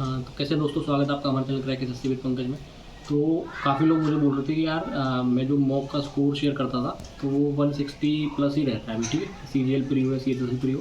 हाँ, तो कैसे दोस्तों, स्वागत है आपका हमारे channel crack SSC with Pankaj में। तो काफ़ी लोग मुझे बोल रहे थे कि यार मैं जो मॉक का स्कोर शेयर करता था तो वो 160 प्लस ही रहता है अभी, ठीक है। सीजीएल प्री हो या सीएसएससी प्री हो,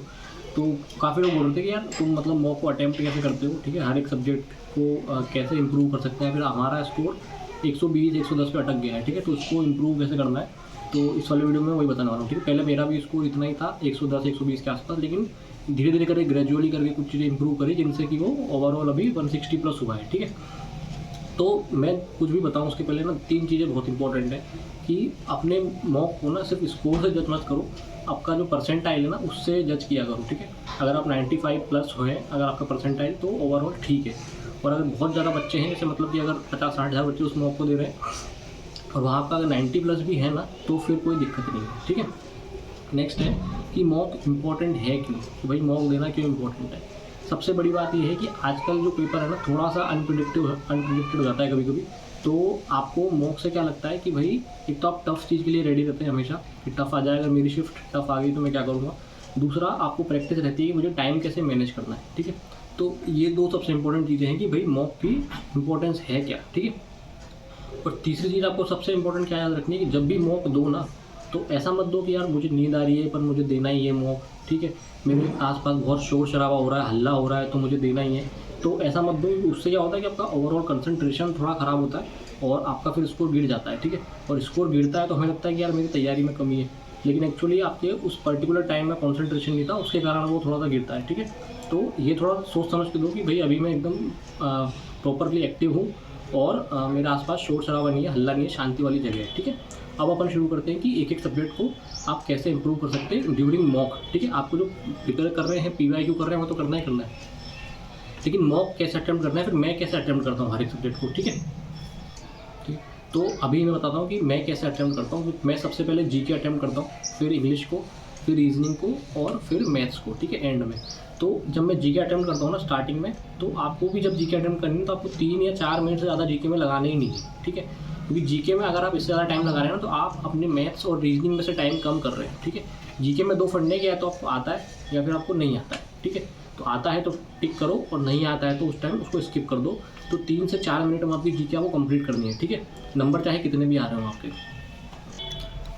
तो काफ़ी लोग बोल रहे थे कि यार तुम मतलब मॉक को अटैम्प्ट कैसे करते हो, ठीक है, हर एक सब्जेक्ट को कैसे इंप्रूव कर सकते हैं। फिर हमारा स्कोर 120 110 पे अटक गया है, ठीक है, तो उसको इम्प्रूव कैसे करना है, तो इस वाले वीडियो में वही बताने वाला हूँ, ठीक है। पहले मेरा भी स्कोर इतना ही था, 110 120 के आसपास, लेकिन धीरे धीरे करके ग्रेजुअली करके कुछ चीज़ें इंप्रूव करी जिनसे कि वो ओवरऑल अभी 160 प्लस हुआ है, ठीक है। तो मैं कुछ भी बताऊं उसके पहले ना 3 चीज़ें बहुत इंपॉर्टेंट है कि अपने मॉक को ना सिर्फ स्कोर से जज मत करो, आपका जो परसेंटाइल है ना उससे जज किया करो, ठीक है। अगर आप 95 प्लस हो अगर आपका परसेंटाइल, तो ओवरऑल ठीक है। और अगर बहुत ज़्यादा बच्चे हैं, जैसे मतलब कि अगर 50-60 हज़ार बच्चे उस मॉक को दे रहे हैं और वहाँ पर अगर 90 प्लस भी है ना, तो फिर कोई दिक्कत नहीं है, ठीक है। नेक्स्ट है कि मॉक इम्पॉर्टेंट है क्यों, कि भाई मॉक देना क्यों इम्पॉर्टेंट है। सबसे बड़ी बात यह है कि आजकल जो पेपर है ना थोड़ा सा अनप्रिडिक्टेड हो जाता है कभी कभी। तो आपको मॉक से क्या लगता है कि भाई एक तो आप टफ चीज़ के लिए रेडी रहते हैं हमेशा कि टफ आ जाएगा, मेरी शिफ्ट टफ आ गई तो मैं क्या करूँगा। दूसरा, आपको प्रैक्टिस रहती है कि मुझे टाइम कैसे मैनेज करना है, ठीक है। तो ये दो सबसे इंपॉर्टेंट चीज़ें हैं कि भाई मॉक की इंपॉर्टेंस है क्या, ठीक है। और तीसरी चीज़ आपको सबसे इंपॉर्टेंट क्या याद रखनी है कि जब भी मॉक दो ना, तो ऐसा मत दो कि यार मुझे नींद आ रही है पर मुझे देना ही है मॉक, ठीक है, मेरे आसपास बहुत शोर शराबा हो रहा है, हल्ला हो रहा है, तो मुझे देना ही है। तो ऐसा मत दो, उससे क्या होता है कि आपका ओवरऑल कंसंट्रेशन थोड़ा ख़राब होता है और आपका फिर स्कोर गिर जाता है, ठीक है। और स्कोर गिरता है तो हमें लगता है कि यार मेरी तैयारी में कमी है, लेकिन एक्चुअली आपके उस पर्टिकुलर टाइम में कॉन्सेंट्रेशन नहीं था, उसके कारण वो थोड़ा सा गिरता है, ठीक है। तो ये थोड़ा सोच समझ के दो कि भाई अभी मैं एकदम प्रॉपरली एक्टिव हूँ और मेरे आसपास शोर शराबा नहीं है, हल्ला नहीं है, शांति वाली जगह है, ठीक है। अब अपन शुरू करते हैं कि एक एक सब्जेक्ट को आप कैसे इंप्रूव कर सकते हैं ड्यूरिंग मॉक, ठीक है। आपको जो प्रिपेयर कर रहे हैं, पीवाईक्यू कर रहे हैं, वो तो करना ही करना है, लेकिन मॉक कैसे अटेम्प्ट करना है, फिर मैं कैसे अटेम्प्ट करता हूँ हर एक सब्जेक्ट को, ठीक है। ठीक है, तो अभी मैं बताता हूँ कि मैं कैसे अटेम्प्ट करता हूँ। मैं सबसे पहले जीके अटेम्प्ट करता हूँ, फिर इंग्लिश को, फिर रीजनिंग को और फिर मैथ्स को, ठीक है, एंड में। तो जब मैं जीके अटेम्प्ट करता हूँ ना स्टार्टिंग में, तो आपको भी जब जीके अटेम्प्ट करनी है तो आपको 3 या 4 मिनट से ज़्यादा जीके में लगाने ही नहीं है, ठीक है। क्योंकि जीके में अगर आप इससे ज़्यादा टाइम लगा रहे हैं ना, तो आप अपने मैथ्स और रीजनिंग में से टाइम कम कर रहे हैं, ठीक है। जीके में 2 फंडे क्या है, तो आपको आता है या फिर आपको नहीं आता है, ठीक है। तो आता है तो टिक करो और नहीं आता है तो उस टाइम उसको स्किप कर दो। तो 3 से 4 मिनट में आपकी जीके आपको कंप्लीट करनी है, ठीक है, नंबर चाहे कितने भी आ रहे हो आपके।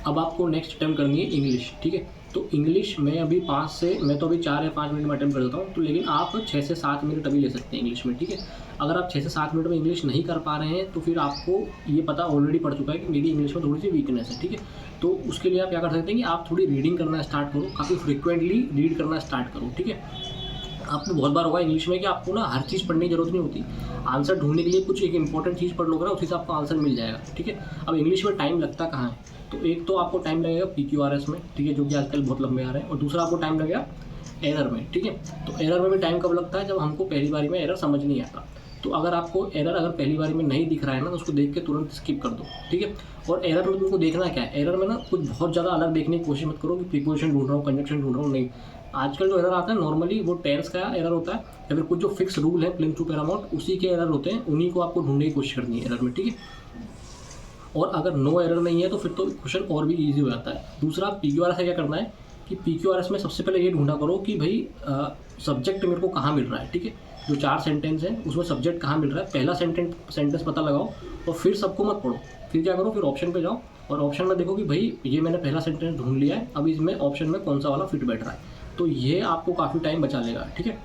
अब आपको नेक्स्ट अटेम्प्ट करनी है इंग्लिश, ठीक है। तो इंग्लिश में अभी 5 से, मैं तो अभी 4 या 5 मिनट में अटेम्प्ट कर देता हूँ, तो लेकिन आप 6 से 7 मिनट अभी ले सकते हैं इंग्लिश में, ठीक है। अगर आप 6 से 7 मिनट में इंग्लिश नहीं कर पा रहे हैं तो फिर आपको ये पता ऑलरेडी पड़ चुका है कि मेरी इंग्लिश में थोड़ी सी वीकनेस है, ठीक है। तो उसके लिए आप क्या कर सकते हैं कि आप थोड़ी रीडिंग करना स्टार्ट करो, काफ़ी फ्रिक्वेंटली रीड करना स्टार्ट करो, ठीक है। आपको बहुत बार होगा इंग्लिश में कि आपको ना हर चीज़ पढ़ने की जरूरत नहीं होती, आंसर ढूंढने के लिए कुछ एक इंपॉर्टेंट चीज़ पढ़ लोगे ना, उसी से आपको आंसर मिल जाएगा, ठीक है। अब इंग्लिश में टाइम लगता कहाँ है, तो एक तो आपको टाइम लगेगा PQRS में, ठीक है, जो कि आजकल बहुत लंबे आ रहे हैं, और दूसरा आपको टाइम लगेगा एरर में, ठीक है। तो एरर में भी टाइम कब लगता है, जब हमको पहली बारी में एरर समझ नहीं आता। तो अगर आपको एरर अगर पहली बारी में नहीं दिख रहा है ना, तो उसको देख के तुरंत स्किप कर दो, ठीक है। और एरर में तुमको देखना क्या है, एरर में ना कुछ बहुत ज़्यादा अलग देखने की कोशिश मत करो कि प्रीपोजिशन ढूंढ रहा हूँ, कंजक्शन ढूंढ रहा हूँ, नहीं। आजकल जो एरर आता है नॉर्मली वो टेंस का एरर होता है या फिर कुछ जो फिक्स रूल है प्लेन टू पैरामाउंट, उसी के एरर होते हैं, उन्हीं को आपको ढूंढने की कोशिश करनी है एरर में, ठीक है। और अगर नो एरर नहीं है तो फिर तो क्वेश्चन और भी ईजी हो जाता है। दूसरा, PQRS से क्या करना है कि PQRS में सबसे पहले ये ढूंढा करो कि भाई सब्जेक्ट मेरे को कहाँ मिल रहा है, ठीक है। जो 4 सेंटेंस हैं उसमें सब्जेक्ट कहाँ मिल रहा है, पहला सेंटेंस पता लगाओ और फिर सबको मत पढ़ो। फिर क्या करो, फिर ऑप्शन पे जाओ और ऑप्शन में देखो कि भाई ये मैंने पहला सेंटेंस ढूंढ लिया है, अब इसमें ऑप्शन में कौन सा वाला फिट बैठ रहा है। तो ये आपको काफ़ी टाइम बचा लेगा, ठीक है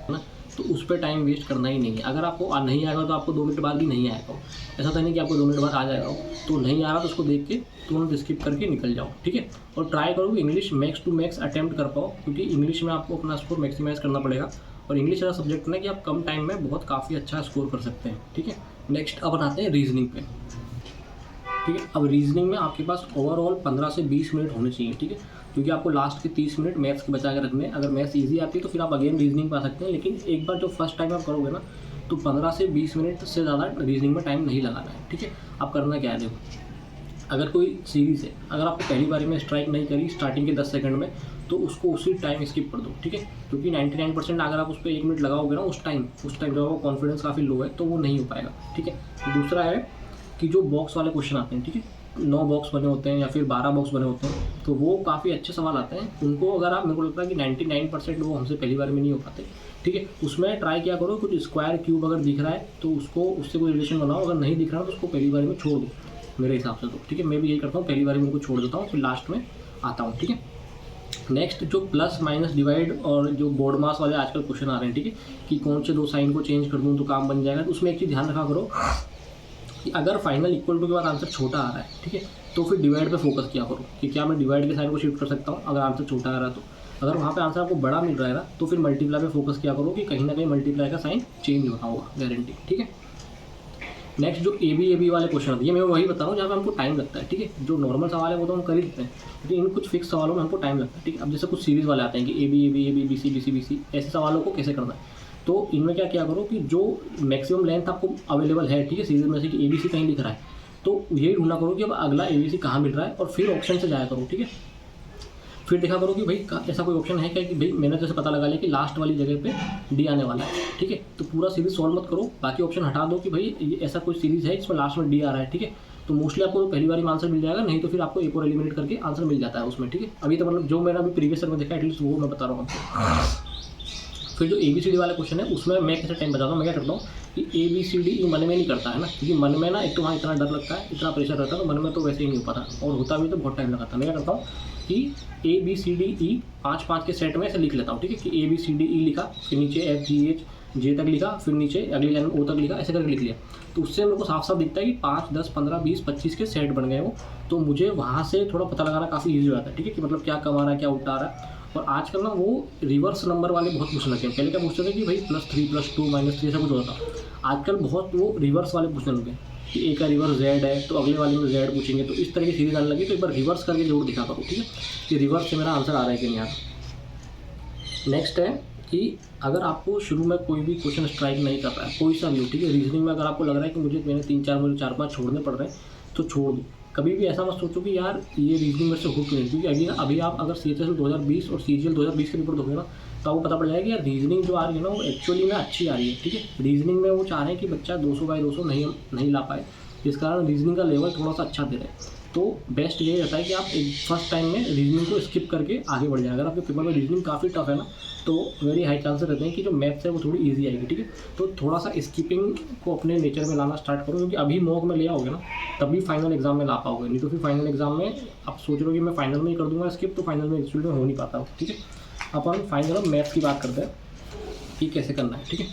ना। तो उस पर टाइम वेस्ट करना ही नहीं है। अगर आपको नहीं आएगा तो आपको 2 मिनट बाद भी नहीं आएगा, ऐसा तो नहीं कि आपको 2 मिनट बाद आ जाएगा। तो नहीं आ रहा तो उसको देख के तुरंत स्किप करके निकल जाओ, ठीक है। और ट्राई करो English max to max attempt कर पाओ, क्योंकि इंग्लिश में आपको अपना स्कोर मैक्सिमाइज करना पड़ेगा। और इंग्लिश ऐसा सब्जेक्ट है कि आप कम टाइम में बहुत काफ़ी अच्छा स्कोर कर सकते हैं, ठीक है। नेक्स्ट अब आते हैं रीजनिंग पे, ठीक है। अब रीजनिंग में आपके पास ओवरऑल 15 से 20 मिनट होने चाहिए, ठीक है, क्योंकि आपको लास्ट के 30 मिनट मैथ्स के बचा के रखने हैं। अगर मैथ्स इजी आती है तो फिर आप अगेन रीजनिंग पा सकते हैं, लेकिन एक बार जो फर्स्ट टाइम आप करोगे ना, तो 15 से 20 मिनट से ज़्यादा रीजनिंग में टाइम नहीं लगाना है, ठीक है। आप करना क्या है, देखो, अगर कोई सीरीज़ है, अगर आपको पहली बारी में स्ट्राइक नहीं करी स्टार्टिंग के 10 सेकंड में, तो उसको उसी टाइम स्किप कर दो, ठीक है। क्योंकि 99% अगर आप उस पर 1 मिनट लगाओगे ना, उस टाइम जो आपका कॉन्फिडेंस काफ़ी लो है, तो वो नहीं हो पाएगा, ठीक है। दूसरा है कि जो बॉक्स वाले क्वेश्चन आते हैं, ठीक है, 9 बॉक्स बने होते हैं या फिर 12 बॉक्स बने होते हैं, तो वो काफ़ी अच्छे सवाल आते हैं। उनको अगर आप, मेरे को लगता है कि 99% वो हमसे पहली बार में नहीं हो पाते, ठीक है। उसमें ट्राई किया करो, कुछ स्क्वायर क्यूब अगर दिख रहा है तो उसको उससे कोई रिलेशन बनाओ, अगर नहीं दिख रहा तो उसको पहली बारी में छोड़ दो मेरे हिसाब से तो, ठीक है। मैं भी यही करता हूँ, पहली बारी में उनको छोड़ देता हूँ, फिर लास्ट में आता हूँ, ठीक है। नेक्स्ट जो प्लस माइनस डिवाइड और जो बोर्ड मास वाले आजकल क्वेश्चन आ रहे हैं, ठीक है, कि कौन से दो साइन को चेंज कर दूँ तो काम बन जाएगा, तो उसमें एक चीज़ ध्यान रखा करो कि अगर फाइनल इक्वल टू के बाद आंसर छोटा आ रहा है, ठीक है, तो फिर डिवाइड पे फोकस किया करो कि क्या मैं डिवाइड के साइन को शिफ्ट कर सकता हूँ अगर आंसर छोटा आ रहा है तो। अगर वहाँ पे आंसर आपको बड़ा मिल रहा है ना तो फिर मल्टीप्लाई पे फोकस किया करो कि कहीं ना कहीं मल्टीप्लाई का साइन चेंज होना होगा, गारंटी, ठीक है। नेक्स्ट जो ए बी वाले क्वेश्चन होते हैं, मैं वही बता रहा हूँ जहाँ पे हमको टाइम लगता है, ठीक है। जो नॉर्मल सवाल है वो तो हम कर ही लेते हैं, लेकिन इन कुछ फिक्स सवालों में हमको टाइम लगता है, ठीक है। अब जैसे कुछ सीरीज़ वाले आते हैं कि ए बी बी सी, ऐसे सवालों को कैसे करना है, तो इनमें क्या किया करो कि जो मैक्सिमम लेंथ आपको अवेलेबल है, ठीक है, सीरीज में से कि ABC कहीं लिख रहा है, तो यही ढूंढना करो कि अब अगला ABC कहाँ मिल रहा है और फिर ऑप्शन से जाया करो, ठीक है। फिर देखा करो कि भाई ऐसा कोई ऑप्शन है क्या कि भाई मैंने जैसे पता लगा लिया कि लास्ट वाली जगह पे D आने वाला है, ठीक है, तो पूरा सीरीज सॉल्व मत करो, बाकी ऑप्शन हटा दो कि भाई ये ऐसा कोई सीरीज है जिसमें लास्ट में D आ रहा है, ठीक है। तो मोस्टली आपको पहली बार में आंसर मिल जाएगा, नहीं तो फिर आपको एक और एलिमिनेट करके आंसर मिल जाता है उसमें, ठीक है। अभी तो मतलब जो मैंने अभी प्रीवियस ईयर में देखा एटलीस्ट वो मैं बता रहा हूँ आपको। फिर जो ABCD वाला क्वेश्चन है उसमें मैं कैसे टाइम बताता हूँ, मैं क्या करता हूँ कि ABCD मन में नहीं करता है ना, क्योंकि मन में ना एक तो वहाँ इतना डर लगता है, इतना प्रेशर रहता है, तो मन में तो वैसे ही नहीं हो पाता, और होता भी तो बहुत टाइम लगाता है। मैं क्या करता हूँ कि ABCDE 5-5 के सेट में ऐसे लिख लेता हूँ, ठीक है, कि ABCDE लिखा, फिर नीचे FGH J तक लिखा, फिर नीचे अगली लाइन में O तक लिखा, ऐसे करके लिख लिया। तो उससे मेरे को साफ साफ दिखता है कि 5, 10, 15, 20, 25 के सेट बन गए वो, तो मुझे वहाँ से थोड़ा पता लगाना काफ़ी ईजी हो जाता है, ठीक है, कि मतलब क्या कम आ रहा है, क्या उल्टा आ रहा है। और आजकल ना वो रिवर्स नंबर वाले बहुत पूछने लगे हैं, पहले क्या पूछते थे कि भाई +3, +2, -3 ऐसा कुछ होता था, आजकल बहुत वो रिवर्स वाले पूछने लगे कि ए का रिवर्स Z है तो अगले वाले में Z पूछेंगे, तो इस तरह की सीरीज आने लगी। तो एक बार रिवर्स करके जरूर दिखा करो, ठीक है, कि रिवर्स से मेरा आंसर आ रहा है कि नहीं आ रहा। नेक्स्ट है कि अगर आपको शुरू में कोई भी क्वेश्चन स्ट्राइक नहीं कर रहा है, कोई सा भी हो, ठीक है, रीजनिंग में अगर आपको लग रहा है कि मुझे 4-5 छोड़ने पड़ रहे हैं तो छोड़ दो। कभी भी ऐसा मत सोचो कि यार ये रीजनिंग में से हो क्यों नहीं, क्योंकि अभी आप अगर CHS 2020 और CGL 2020 के पेपर दोगे ना तो आपको पता पड़ जाएगा कि यार रीजनिंग जो आ रही है ना वो एक्चुअली में अच्छी आ रही है, ठीक है। रीजनिंग में वो चाह रहे हैं कि बच्चा 200/200 नहीं ला पाए, जिस कारण रीजनिंग का लेवल थोड़ा सा अच्छा दे रहे हैं। तो बेस्ट यही रहता है कि आप एक फर्स्ट टाइम में रीजनिंग को स्किप करके आगे बढ़ जाए। अगर आपके पेपर में रीजनिंग काफ़ी टफ है ना तो वेरी हाई चांसेस रहते हैं कि जो मैथ्स है वो थोड़ी इजी आएगी, ठीक है। तो थोड़ा सा स्किपिंग को अपने नेचर में लाना स्टार्ट करो, क्योंकि अभी मॉक में ले आओगे ना तभी फाइनल एग्जाम में ला पाओगे, नहीं तो फिर फाइनल एग्जाम में आप सोच रहे हो कि मैं फाइनल में ही कर दूंगा स्किप, तो फाइनल में एक्चुअली में हो नहीं पाता हो, ठीक है। अपन फाइनल मैथ्स की बात करते हैं कि कैसे करना है, ठीक है।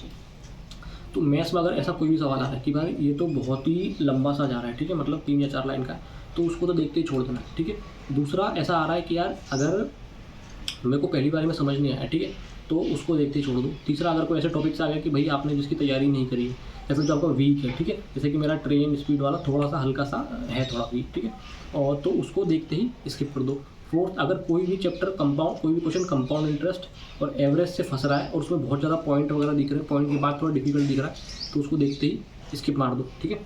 तो मैथ्स में अगर ऐसा कोई भी सवाल आ रहा है कि भाई ये तो बहुत ही लंबा सा जा रहा है, ठीक है, मतलब 3 या 4 लाइन का, तो उसको तो देखते ही छोड़ देना, ठीक है। दूसरा ऐसा आ रहा है कि यार अगर मेरे को पहली बार में समझ नहीं आया, ठीक है, तो उसको देखते ही छोड़ दो। तीसरा, अगर कोई ऐसे टॉपिक्स आ गया कि भाई आपने जिसकी तैयारी नहीं करी है या फिर जो आपका वीक है, ठीक है, जैसे कि मेरा ट्रेन स्पीड वाला थोड़ा सा हल्का सा है, थोड़ा वीक, ठीक है, और तो उसको देखते ही स्किप कर दो। फोर्थ, अगर कोई भी चैप्टर कोई भी क्वेश्चन कंपाउंड इंटरेस्ट और एवरेज से फंस रहा है और उसमें बहुत ज़्यादा पॉइंट वगैरह दिख रहे हैं, पॉइंट के बाद थोड़ा डिफिकल्ट दिख रहा है, तो उसको देखते ही स्किप मार दो, ठीक है।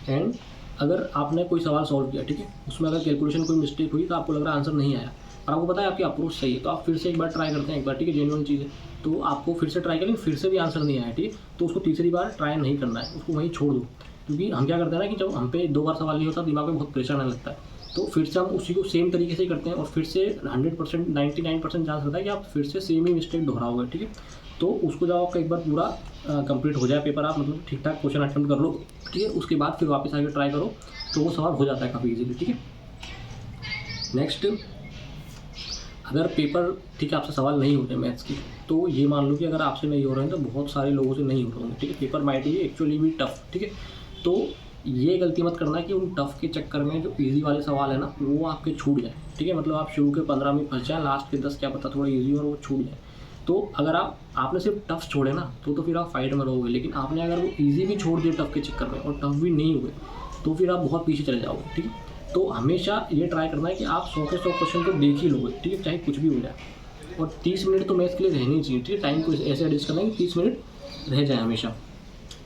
एंड अगर आपने कोई सवाल सॉल्व किया, ठीक है, उसमें अगर कैलकुलेशन कोई मिस्टेक हुई तो आपको लग रहा है आंसर नहीं आया और आपको पता है आपकी अप्रोच सही है, तो आप फिर से एक बार ट्राई करते हैं, एक बार, ठीक है, जेन्युइन चीज़ है, तो आपको फिर से ट्राई करें, फिर से भी आंसर नहीं आया, ठीक है, तो उसको तीसरी बार ट्राई नहीं करना है, उसको वहीं छोड़ दो। क्योंकि हम क्या करते हैं ना कि जब हम पे 2 बार सवाल नहीं होता दिमाग में बहुत प्रेशर आने लगता है, तो फिर से हम उसी को सेम तरीके से ही करते हैं और फिर से 100% 99% चांस रहता है कि आप फिर से सेम ही मिस्टेक दोहराओगे, ठीक है। तो उसको जब आपका एक बार पूरा कंप्लीट हो जाए पेपर, आप मतलब ठीक ठाक क्वेश्चन अटेम्प्ट कर लो, ठीक है, उसके बाद फिर वापस आके ट्राई करो, तो वो सवाल हो जाता है काफ़ी इजीली, ठीक है। नेक्स्ट, अगर पेपर, ठीक है, आपसे सवाल नहीं होते मैथ्स की, तो ये मान लो कि अगर आपसे नहीं हो रहे हैं तो बहुत सारे लोगों से नहीं हो रहे होंगे, ठीक है। पेपर माइट ही एक्चुअली भी टफ, ठीक है। तो ये गलती मत करना कि उन टफ के चक्कर में जो इजी वाले सवाल है ना वो आपके छूट जाए, ठीक है, मतलब आप शुरू के 15 में फंस जाए, लास्ट के 10 क्या पता थोड़ा इजी और वो छूट जाए। तो अगर आपने सिर्फ टफ छोड़े ना तो फिर आप फाइट में रहोगे, लेकिन आपने अगर वो ईजी भी छोड़ दिए टफ के चक्कर में और टफ भी नहीं हुए तो फिर आप बहुत पीछे चले जाओगे, ठीक है। तो हमेशा ये ट्राई करना है कि आप 100 के 100 क्वेश्चन तो देख ही लोगे, ठीक है, चाहे कुछ भी हो जाए। और 30 मिनट तो मैथ्स के लिए रहनी चाहिए, ठीक है, टाइम को ऐसे एडजस्ट करना है कि 30 मिनट रह जाए हमेशा।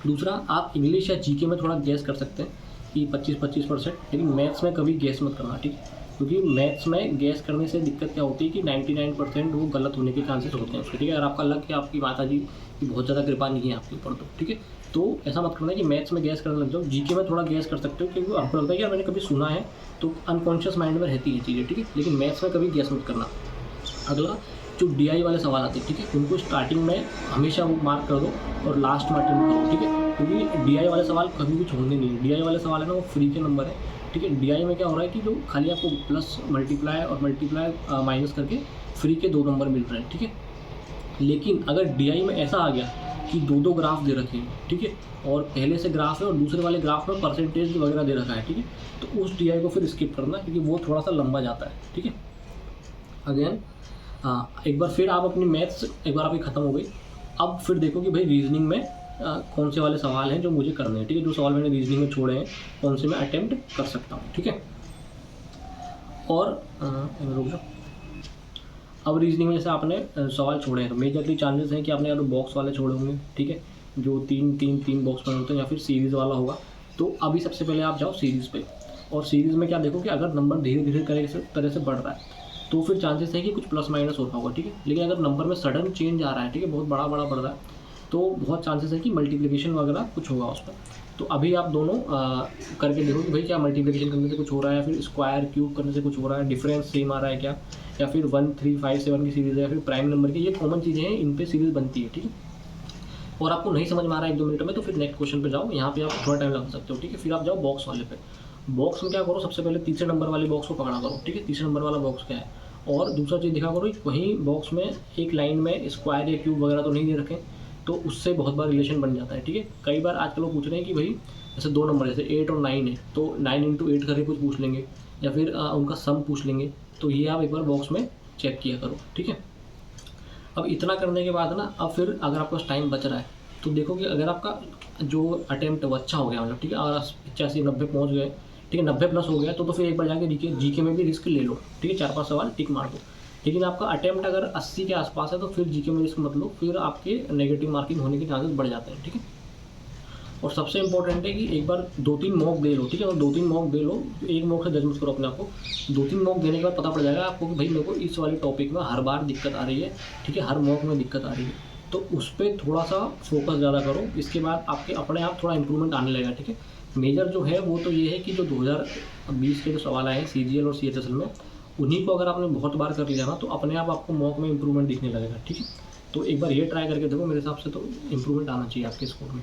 दूसरा, आप इंग्लिश या जीके में थोड़ा गैस कर सकते हैं कि 25%, लेकिन मैथ्स में कभी गैस मत करना, ठीक है, क्योंकि मैथ्स में गैस करने से दिक्कत क्या होती है कि 99% वो गलत होने के चांसेस होते हैं उसके, ठीक है। अगर आपका लक है, आपकी माता जी की बहुत ज़्यादा कृपा नहीं है आपके ऊपर, तो ठीक है, तो ऐसा मत करना कि मैथ्स में गैस करने लग जाओ। जीके में थोड़ा गैस कर सकते हो क्योंकि आपको लगता है कि यार मैंने कभी सुना है, तो अनकॉन्शियस माइंड में रहती है चीज़ें, ठीक है, लेकिन मैथ्स में कभी गैस मत करना। अगला, जो DI वाले सवाल आते हैं, ठीक है, उनको स्टार्टिंग में हमेशा वो मार्क कर दो और लास्ट में अटेम्प्ट करो, ठीक है, क्योंकि DI वाले सवाल कभी भी छोड़ने नहीं है। DI वाले सवाल है ना वो फ्री के नंबर है, ठीक है। DI में क्या हो रहा है कि जो खाली आपको प्लस मल्टीप्लाई माइनस करके फ्री के 2 नंबर मिल रहे हैं, ठीक है। लेकिन अगर DI में ऐसा आ गया कि 2 ग्राफ दे रखे हैं, ठीक है, और पहले से ग्राफ है और दूसरे वाले ग्राफ में परसेंटेज वगैरह दे रखा है, ठीक है, तो उस DI को फिर स्किप करना, क्योंकि वो थोड़ा सा लंबा जाता है, ठीक है। अगेन एक बार फिर आप अपनी मैथ्स एक बार आपकी ख़त्म हो गई, अब फिर देखो कि भाई रीजनिंग में कौन से वाले सवाल हैं जो मुझे करने हैं, ठीक है, जो सवाल मैंने रीजनिंग में छोड़े हैं कौन से मैं अटेम्प्ट कर सकता हूँ, ठीक है। और रुक जाओ, अब रीजनिंग में जैसे आपने सवाल छोड़े हैं तो मेजरली चांसेस हैं कि आपने या तो बॉक्स वाले छोड़े होंगे, ठीक है, जो तीन बॉक्स बने होते हैं, या फिर सीरीज़ वाला होगा। तो अभी सबसे पहले आप जाओ सीरीज़ पे, और सीरीज़ में क्या देखो कि अगर नंबर धीरे धीरे तरह से बढ़ रहा है तो फिर चांसेस है कि कुछ प्लस माइनस होता होगा, ठीक है। लेकिन अगर नंबर में सडन चेंज आ रहा है, ठीक है, बहुत बड़ा बढ़ रहा है, तो बहुत चांसेस है कि मल्टीप्लिकेशन वगैरह कुछ होगा उसमें। तो अभी आप दोनों करके देखो कि भाई क्या मल्टीप्लिकेशन करने से कुछ हो रहा है, या फिर स्क्वायर क्यूब करने से कुछ हो रहा है, डिफरेंस सेम आ रहा है क्या, या फिर 1 3 5 7 की सीरीज़ है, या फिर प्राइम नंबर की, ये कॉमन चीज़ें हैं, इन पे सीरीज़ बनती है, ठीक है। और आपको नहीं समझ में आ रहा है 1-2 मिनट में तो फिर नेक्स्ट क्वेश्चन पे जाओ, यहाँ पे आप थोड़ा टाइम लगा सकते हो, ठीक है। फिर आप जाओ बॉक्स वाले पे। बॉक्स में क्या करो, सबसे पहले तीसरे नंबर वाले बॉक्स को पकड़ा करो, ठीक है, तीसरे नंबर वाला बॉक्स क्या है, और दूसरा चीज़ दिखा करो वहीं बॉक्स में एक लाइन में स्क्वायर या क्यूब वगैरह तो नहीं दे रखें, तो उससे बहुत बार रिलेशन बन जाता है, ठीक है। कई बार आजकल लोग पूछ रहे हैं कि भाई जैसे 2 नंबर जैसे 8 और 9 है, तो 9 × 8 करके कुछ पूछ लेंगे, या फिर उनका सम पूछ लेंगे, तो ये आप एक बार बॉक्स में चेक किया करो, ठीक है। अब इतना करने के बाद ना, अब फिर अगर आपके पास टाइम बच रहा है तो देखो कि अगर आपका जो अटेम्प्ट वो अच्छा हो गया, मतलब ठीक है, अगर 85-90 पहुँच गए, ठीक है, 90 प्लस हो गया, तो फिर एक बार जाके जीके में भी रिस्क ले लो, ठीक है, 4-5 सवाल टिक मार दो। लेकिन आपका अटेम्प्ट अगर 80 के आसपास है तो फिर जीके में रिस्क मत लो, फिर आपके नेगेटिव मार्किंग होने के चांसेस बढ़ जाते हैं, ठीक है। और सबसे इंपॉर्टेंट है कि एक बार 2-3 मॉक दे लो, ठीक है, और 2-3 मॉक दे लो, एक मॉक से जज मत करो अपने आप को। 2-3 मॉक देने के बाद पता पड़ जाएगा आपको कि भाई मेरे को इस वाले टॉपिक में हर बार दिक्कत आ रही है, ठीक है, हर मॉक में दिक्कत आ रही है, तो उस पर थोड़ा सा फोकस ज़्यादा करो। इसके बाद आपके अपने आप थोड़ा इंप्रूवमेंट आने लगेगा, ठीक है। मेजर जो है वो तो ये है कि जो 2020 के जो सवाल आए हैं CGL और CHSL में, उन्हीं को अगर आपने बहुत बार कर लिया ना तो अपने आप आपको मॉक में इंप्रूवमेंट दिखने लगेगा, ठीक है। तो एक बार ये ट्राई करके देखो, मेरे हिसाब से तो इंप्रूवमेंट आना चाहिए आपके स्कोर में।